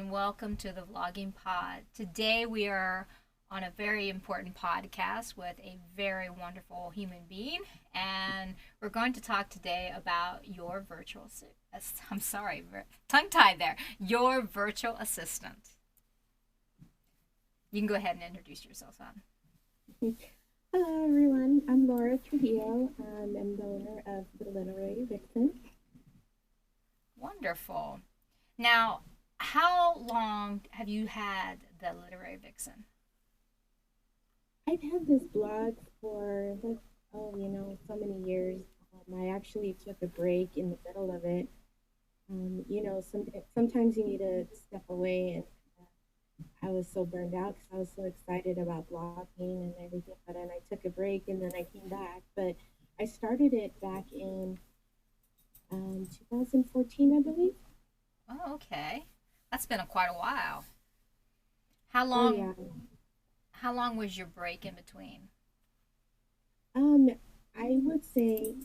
and welcome to the Vlogging Pod. Today we are on a very important podcast with a very wonderful human being, and we're going to talk today about your I'm sorry, tongue-tied there. Your virtual assistant. You can go ahead and introduce yourself, son. Hello, everyone. I'm Laura Trujillo. I'm the owner of the Literary Vixen. Wonderful. Now, how long have you had the Literary Vixen? I've had this blog for so many years. I actually took a break in the middle of it. Sometimes you need to step away, and I was so burned out because I was so excited about blogging and everything. But then I took a break, and then I came back. But I started it back in 2014, I believe. Oh, okay. That's been quite a while. How Oh long yeah. how long was your break in between? Um, I would say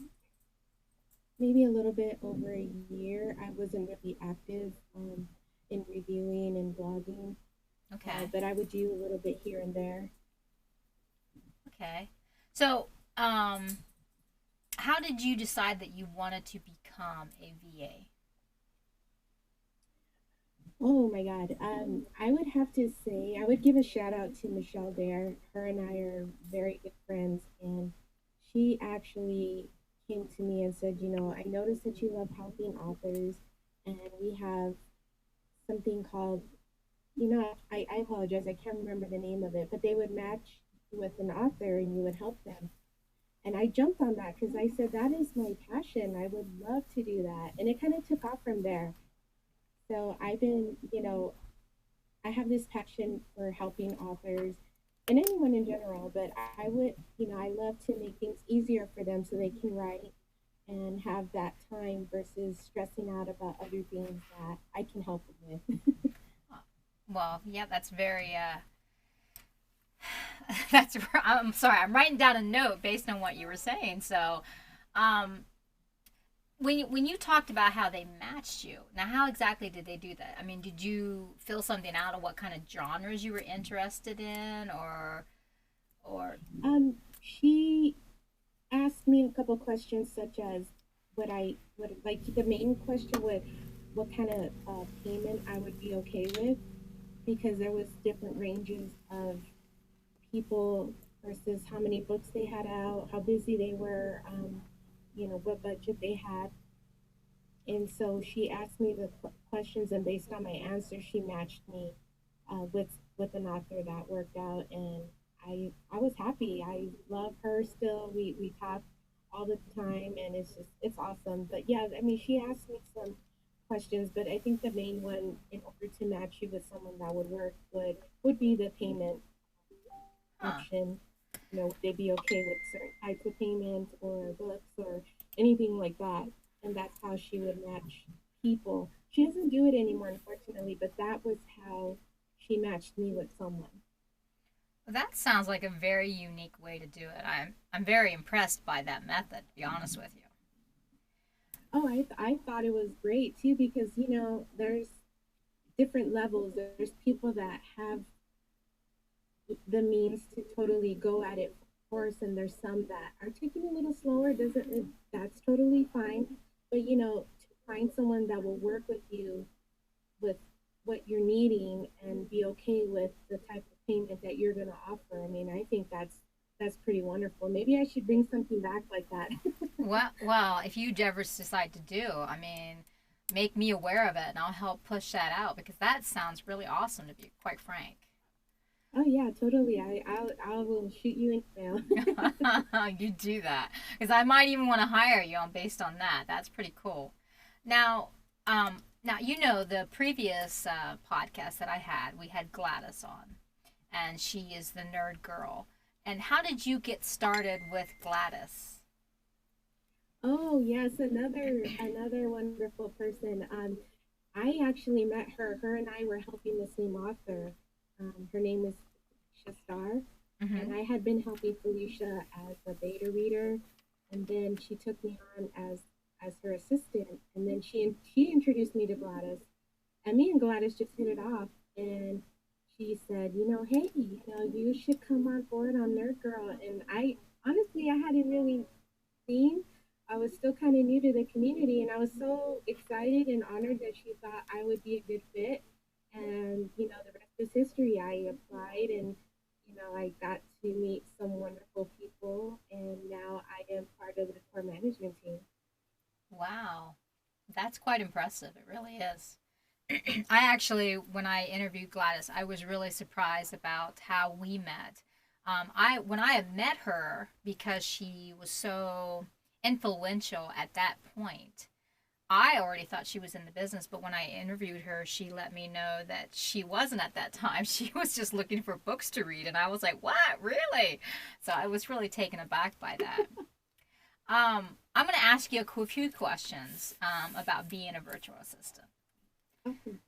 maybe a little bit over a year. I wasn't really active in reviewing and blogging, Okay. but I would do a little bit here and there. Okay. So, um how did you decide that you wanted to become a VA? Oh my God. I would have to say, I would give a shout out to Michelle Dare. Her and I are very good friends, and she actually came to me and said, I noticed that you love helping authors, and we have something called I apologize, I can't remember the name of it, but they would match with an author and you would help them. And I jumped on that because I said, that is my passion. I would love to do that. And it kind of took off from there. So I've been, I have this passion for helping authors and anyone in general, but I would, I love to make things easier for them so they can write and have that time versus stressing out about other things that I can help them with. Well, yeah, that's very that's I'm sorry, I'm writing down a note based on what you were saying. So, um when you talked about how they matched you, now how exactly did they do that? I mean, did you fill something out of what kind of genres you were interested in, or She asked me a couple questions such as what like the main question would what kind of payment I would be okay with because there was different ranges of people versus how many books they had out, how busy they were, what budget they had. And so she asked me the questions, and based on my answer, she matched me with an author that worked out, and I was happy. I love her still. We talk all the time, and it's awesome. But yeah, I mean, she asked me some questions, but I think the main one, in order to match you with someone that would work, would be the payment huh? option. Would they be okay with certain types of payments or books or anything like that? And that's how she would match people. She doesn't do it anymore, unfortunately, but that was how she matched me with someone. That sounds like a very unique way to do it. I'm very impressed by that method, to be honest with you. Oh, I thought it was great too because, there's different levels. There's people that have the means to totally go at it first, and there's some that are taking a little slower. Doesn't That's totally fine, but to find someone that will work with you with what you're needing and be okay with the type of payment that you're going to offer. I mean, I think that's pretty wonderful. Maybe I should bring something back like that. Well, if you ever decide to do, I mean, make me aware of it, and I'll help push that out because that sounds really awesome. To be quite frank. Oh yeah, totally. I will shoot you an email. You do that because I might even want to hire you on based on that. That's pretty cool. Now, now you know the previous podcast that I had, we had Gladys on, and she is the nerd girl. And how did you get started with Gladys? Oh yes, another wonderful person. I actually met her. Her and I were helping the same author. Her name is Felicia Starr, Mm-hmm. and I had been helping Felicia as a beta reader, and then she took me on as her assistant, and then she introduced me to Gladys, And me and Gladys just hit it off, and she said, hey, you should come on board on Nerd Girl. And I honestly, I hadn't really seen. I was still kind of new to the community, and I was so excited and honored that she thought I would be a good fit. And the rest is history. I applied, and I got to meet some wonderful people, and now I am part of the core management team. Wow. That's quite impressive. It really is. I actually, when I interviewed Gladys, I was really surprised about how we met. When I had met her, because she was so influential at that point, I already thought she was in the business. But when I interviewed her, she let me know that she wasn't at that time. She was just looking for books to read, and I was like, "What? Really?" So I was really taken aback by that. I'm going to ask you a few questions about being a virtual assistant. Okay.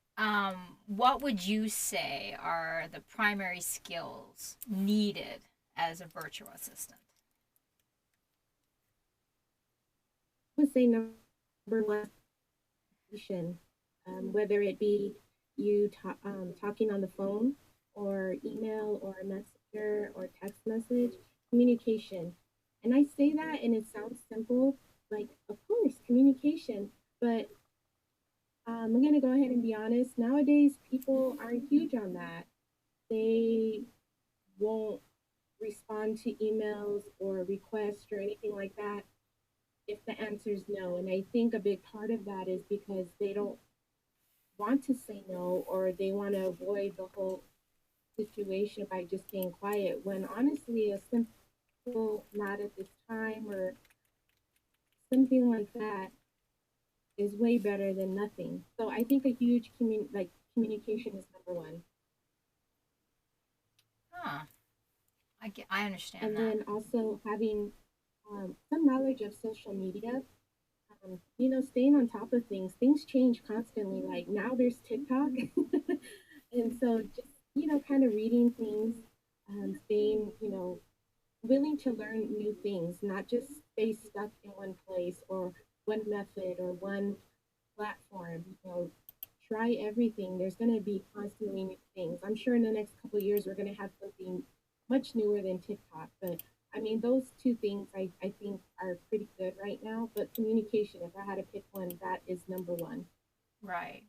What would you say are the primary skills needed as a virtual assistant? I would say number one, whether it be you talking on the phone or email or messenger or text message, communication. And I say that and it sounds simple, like, of course, communication. But I'm going to go ahead and be honest. Nowadays, people aren't huge on that. They won't respond to emails or requests or anything like that if the answer is no. And I think a big part of that is because they don't want to say no, or they want to avoid the whole situation by just staying quiet, when honestly a simple not at this time or something like that is way better than nothing. So I think a huge communication is number one. Huh. I understand And that. then also having some knowledge of social media. Staying on top of things. Things change constantly. Like now there's TikTok. And so just, kind of reading things, staying, willing to learn new things, not just stay stuck in one place or one method or one platform. Try everything. There's going to be constantly new things. I'm sure in the next couple of years we're going to have something much newer than TikTok. But I mean, those two things I think are pretty good right now. But communication, if I had to pick one, that is number one. Right.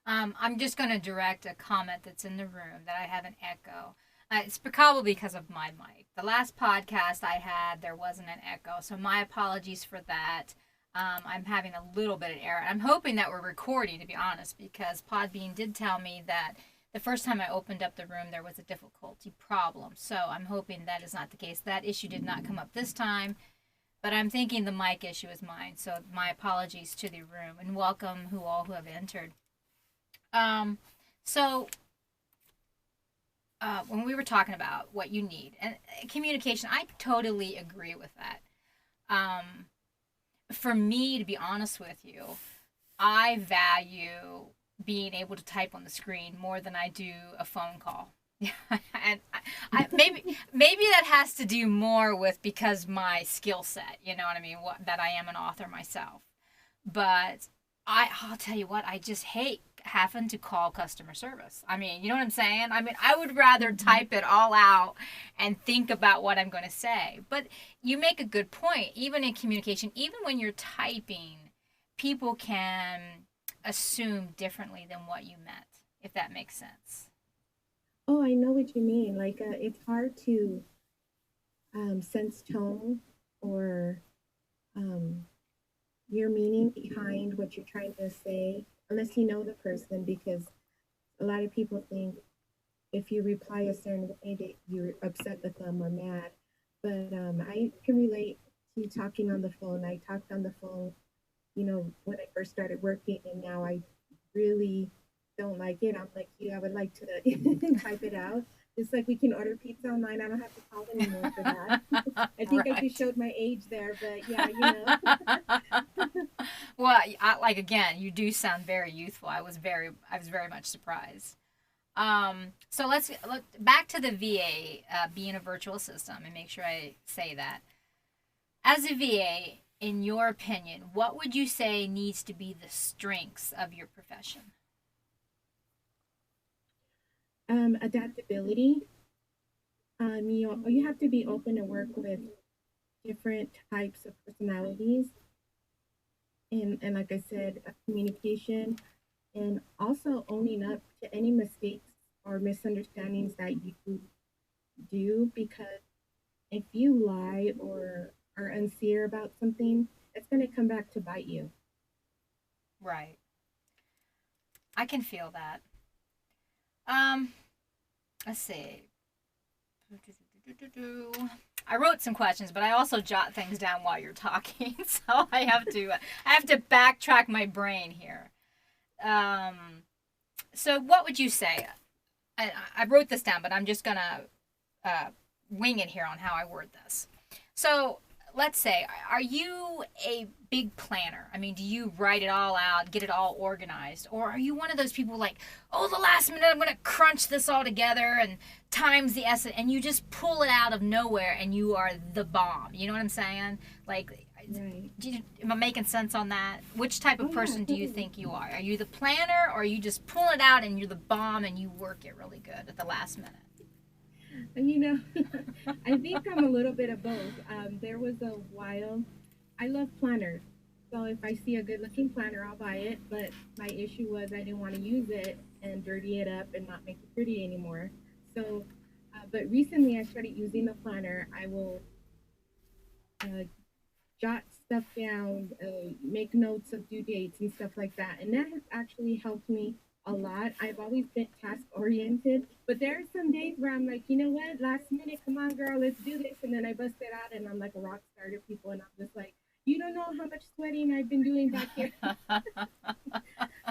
I'm just going to direct a comment that's in the room that I have an echo. It's probably because of my mic. The last podcast I had, there wasn't an echo, so my apologies for that. I'm having a little bit of error. I'm hoping that we're recording, to be honest, because Podbean did tell me that the first time I opened up the room, there was a difficulty problem. So I'm hoping that is not the case. That issue did not come up this time, but I'm thinking the mic issue is mine. So my apologies to the room, and welcome who all who have entered. Um, so when we were talking about what you need and communication, I totally agree with that. Um, for me, to be honest with you, I value being able to type on the screen more than I do a phone call. And maybe that has to do more with because my skill set, you know what I mean, that I am an author myself. But I'll tell you what, I just hate having to call customer service. I mean, you know what I'm saying? I mean, I would rather Mm-hmm. type it all out and think about what I'm going to say. But you make a good point. Even in communication, even when you're typing, people can assume differently than what you meant, if that makes sense. Oh, I know what you mean. Like, it's hard to sense tone or um, your meaning behind what you're trying to say unless you know the person, because a lot of people think if you reply a certain way that you're upset with them or mad. But I can relate to talking on the phone. I talked on the phone, when I first started working, and now I really don't like it. I'm like you, I would like to type it out. Just like we can order pizza online, I don't have to call anymore for that. I think I just Right. showed my age there, but yeah, Well, like again, you do sound very youthful. I was very much surprised. So let's look back to the VA being a virtual assistant and make sure I say that. As a VA, in your opinion, what would you say needs to be the strengths of your profession? Adaptability. You have to be open to work with different types of personalities, and like I said, communication, and also owning up to any mistakes or misunderstandings that you do, because if you lie or are unsincere about something, it's going to come back to bite you. Right. I can feel that. Um, let's see. I wrote some questions, but I also jot things down while you're talking, so I have to backtrack my brain here. Um, so what would you say? I wrote this down, but I'm just gonna uh, wing it here on how I word this. So let's say, are you a big planner? I mean, do you write it all out, get it all organized, or are you one of those people like, oh, the last minute I'm gonna crunch this all together and times the essence, and you just pull it out of nowhere and you are the bomb? You know what I'm saying? Like, Right. am I making sense on that? Which type Oh of yeah, person do you totally. think you are? Are you the planner, or you just pull it out and you're the bomb and you work it really good at the last minute? And I think I'm a little bit of both. There was a while I love planners. So if I see a good looking planner, I'll buy it. But my issue was I didn't want to use it and dirty it up and not make it pretty anymore. So, but recently I started using the planner. I will uh, jot stuff down, make notes of due dates and stuff like that. And that has actually helped me a lot. I've always been task oriented, but there are some days where I'm like, you know what, last minute, come on, girl, let's do this. And then I bust it out and I'm like a rock star to people. And I'm just like, you don't know how much sweating I've been doing back here.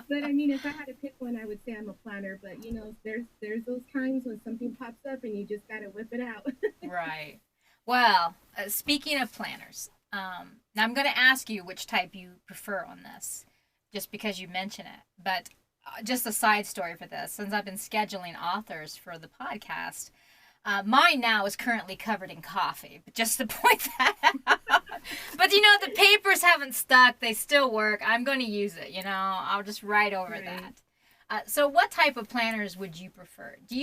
But I mean, if I had to pick one, I would say I'm a planner. But there's those times when something pops up and you just gotta whip it out. Right. Well, speaking of planners, now I'm going to ask you which type you prefer on this, just because you mention it. But just a side story for this, since I've been scheduling authors for the podcast, mine now is currently covered in coffee, but just to point that out. But the papers haven't stuck; they still work. I'm going to use it. I'll just write over Right. that. So, what type of planners would you prefer? Do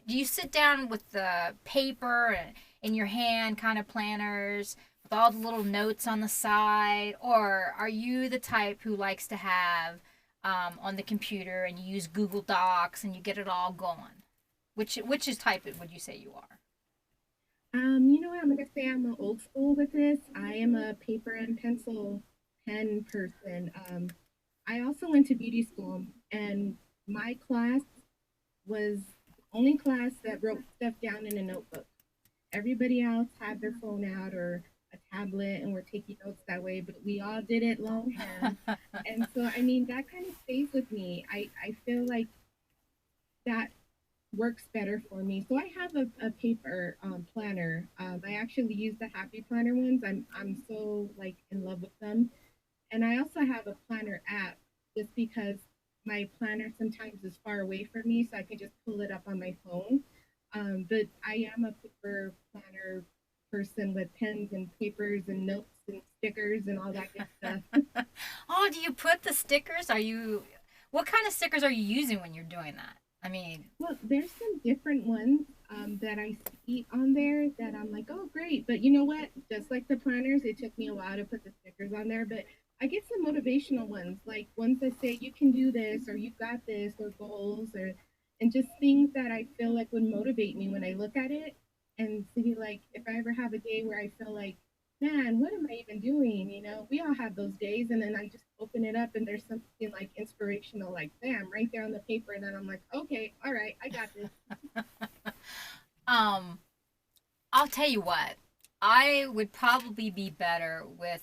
you sit down with the paper in your hand, kind of planners with all the little notes on the side, or are you the type who likes to have on the computer and you use Google Docs and you get it all going? Which is type would you say you are? You know what? I'm gonna say I'm an old school with this. I am a paper and pencil pen person. I also went to beauty school, and my class was the only class that wrote stuff down in a notebook. Everybody else had their phone out or a tablet and were taking notes that way, but we all did it longhand. And so, I mean, that kind of stays with me. I feel like that works better for me. So I have a paper planner. I actually use the Happy Planner ones. I'm so like in love with them. And I also have a planner app just because my planner sometimes is far away from me, so I can just pull it up on my phone. But I am a paper planner person with pens and papers and notes and stickers and all that good stuff. Oh, do you put the stickers? What kind of stickers are you using when you're doing that? I mean, Well, there's some different ones that I see on there that I'm like, oh, great. But you know what? Just like the planners, it took me a while to put the stickers on there. But I get some motivational ones, like ones that say you can do this or you got this or goals or and just things that I feel like would motivate me when I look at it and see like if I ever have a day where I feel like, man, what am I even doing? We all have those days, and then I just open it up and there's something like inspirational, like bam, right there on the paper, and then I'm like, okay, all right, I got this. um, I'll tell you what. I would probably be better with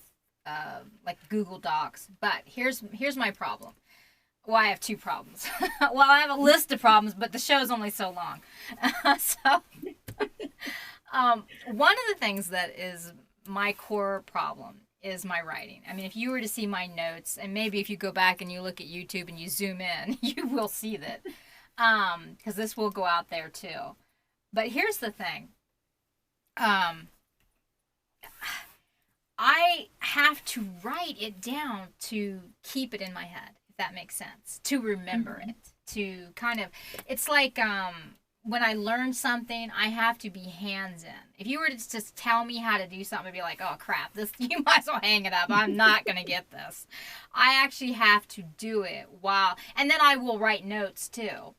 like Google Docs, but here's my problem. Well, I have two problems. Well, I have a list of problems, but the show's only so long. So, one of the things that is my core problem is my writing. I mean, if you were to see my notes, and maybe if you go back and you look at YouTube and you zoom in, you will see that. Because this will go out there too. But here's the thing. Um, I have to write it down to keep it in my head, if that makes sense. To remember Mhm. it. To kind of, it's like when I learn something, I have to be hands in. If you were to just tell me how to do something, I'd be like, oh crap, this you might as well hang it up. I'm not gonna get this. I actually have to do it while, and then I will write notes too.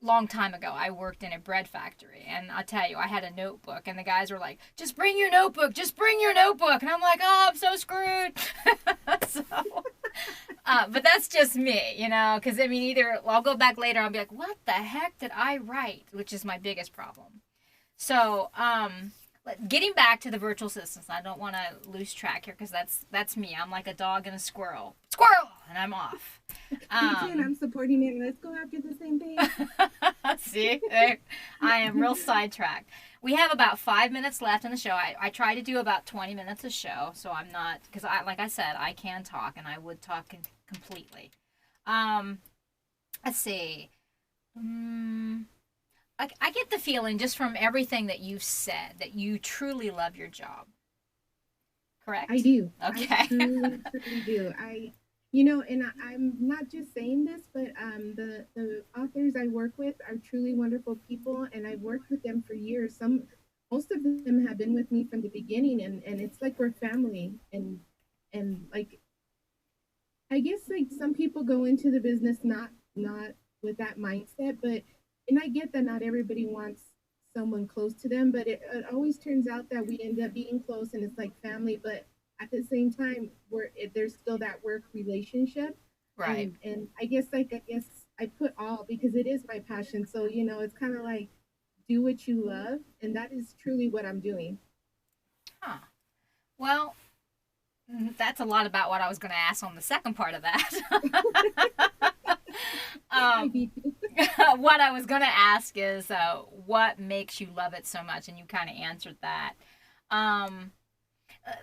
Long time ago, I worked in a bread factory, and I tell you, I had a notebook, and the guys were like, "Just bring your notebook, just bring your notebook," and I'm like, "Oh, I'm so screwed." So, but that's just me, because I mean, either I'll go back later, and I'll be like, "What the heck did I write?" Which is my biggest problem. So, getting back to the virtual assistants, I don't want to lose track here because that's me. I'm like a dog and a squirrel, squirrel, and I'm off. Me too, and I'm supporting it. Let's go after the same thing. See, there, I am real sidetracked. We have about 5 minutes left in the show. I try to do about 20 minutes a show, so I'm not, because like I said, I can talk, and I would talk completely. Um, let's see. I get the feeling just from everything that you've said that you truly love your job. I Correct? do. I Okay. truly do. And I'm not just saying this, but the authors I work with are truly wonderful people, and I've worked with them for years. Most of them have been with me from the beginning, and it's like we're family. And like, I guess like some people go into the business not with that mindset, but and I get that not everybody wants someone close to them, but it always turns out that we end up being close and it's like family, but at the same time there's still that work relationship. Right. And I guess I put all because it is my passion. So, it's kind of like do what you love, and that is truly what I'm doing. Huh. Well, that's a lot about what I was going to ask on the second part of that. I um, beat you. what I was going to ask is what makes you love it so much, and you kind of answered that. Um,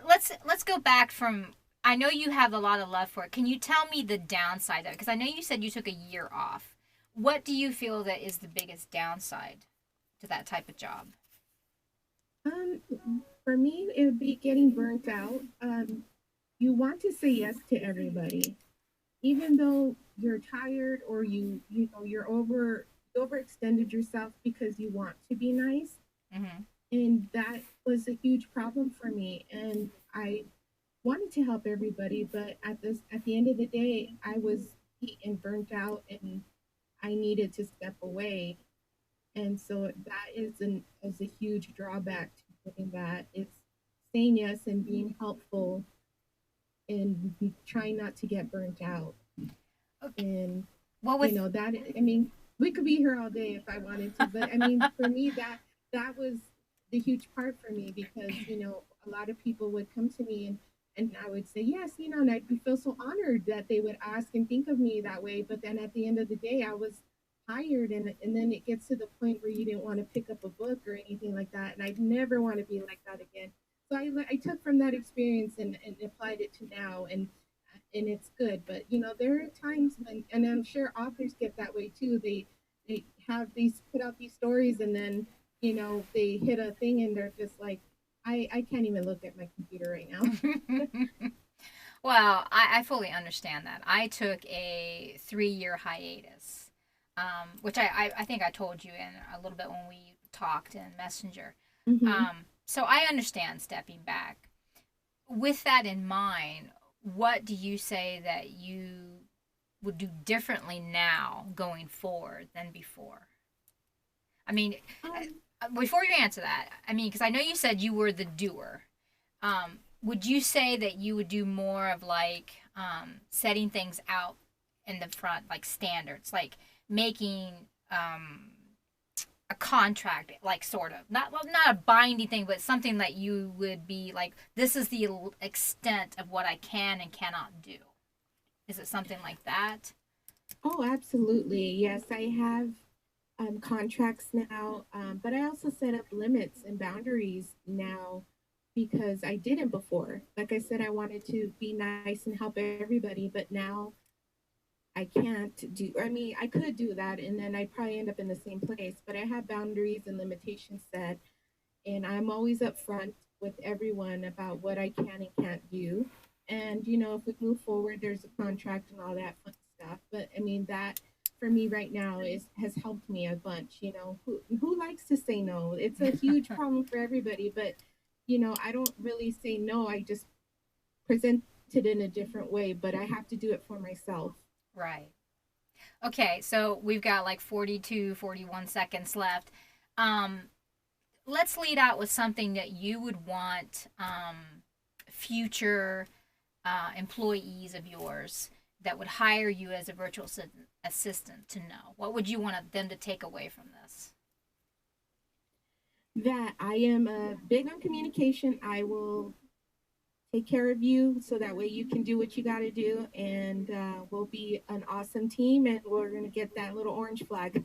let's go back from. I know you have a lot of love for it. Can you tell me the downside of it? Because I know you said you took a year off. What do you feel that is the biggest downside to that type of job? Um, for me, it would be getting burnt out. You want to say yes to everybody, even though you're tired or you overextended yourself because you want to be nice, Mm-hmm. and that was a huge problem for me. And I wanted to help everybody, but at the end of the day, I was beat and burnt out, and I needed to step away. And so that is a huge drawback to doing that. It's saying yes and being helpful and trying not to get burnt out. Okay. And Well, with that, I mean, we could be here all day if I wanted to, but I mean, for me, that was the huge part for me because a lot of people would come to me, and I would say yes, and I'd feel so honored that they would ask and think of me that way. But then at the end of the day, I was tired, and then it gets to the point where you didn't want to pick up a book or anything like that, and I'd never want to be like that again. So I took from that experience and applied it to now, and it's good. But there are times when, and I'm sure authors get that way too. They have these put out these stories, and then they hit a thing, and they're just like, I can't even look at my computer right now. well, I fully understand that. I took a 3 year hiatus, which I think I told you in a little bit when we talked in Messenger. Hmm. So I understand stepping back. With that in mind, what do you say that you would do differently now going forward than before? I mean, Um, before you answer that, I mean, because I know you said you were the doer. Would you say that you would do more of like setting things out in the front, like standards, like making um, a contract, like sort of not well, not a binding thing, but something that you would be like, this is the extent of what I can and cannot do. Is it something like that? oh, absolutely. Yes, I have contracts now, but I also set up limits and boundaries now because I didn't before. Like I said, I wanted to be nice and help everybody, but now I can't do. I mean, I could do that, and then I'd probably end up in the same place. But I have boundaries and limitations set, and I'm always upfront with everyone about what I can and can't do. And if we move forward, there's a contract and all that fun stuff. But I mean for me right now has helped me a bunch. You know, who likes to say no? It's a huge problem for everybody, but I don't really say no. I just present it in a different way, but I have to do it for myself. Right. Okay, so we've got like 42, 41 seconds left. Um, let's lead out with something that you would want future employees of yours that would hire you as a virtual assistant to know. What would you want them to take away from this? That I am big on communication. I will take care of you so that way you can do what you got to do, and we'll be an awesome team, and we're going to get that little orange flag.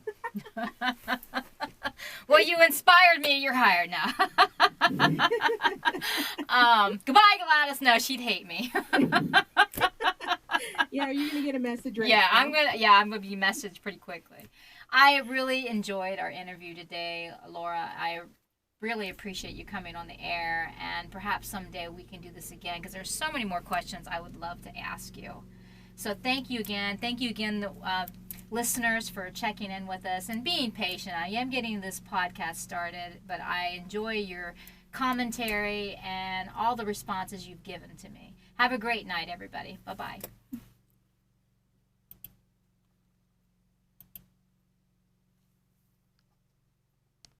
Well, you inspired me. You're hired now. Goodbye, Gladys. No, she'd hate me. Yeah, you're gonna get a message right yeah, now. I'm gonna be messaged pretty quickly. I really enjoyed our interview today, Laura. I really appreciate you coming on the air, and perhaps someday we can do this again because there's so many more questions I would love to ask you. So thank you again. Thank you again, listeners, for checking in with us and being patient. I am getting this podcast started, but I enjoy your commentary and all the responses you've given to me. Have a great night, everybody. Bye-bye.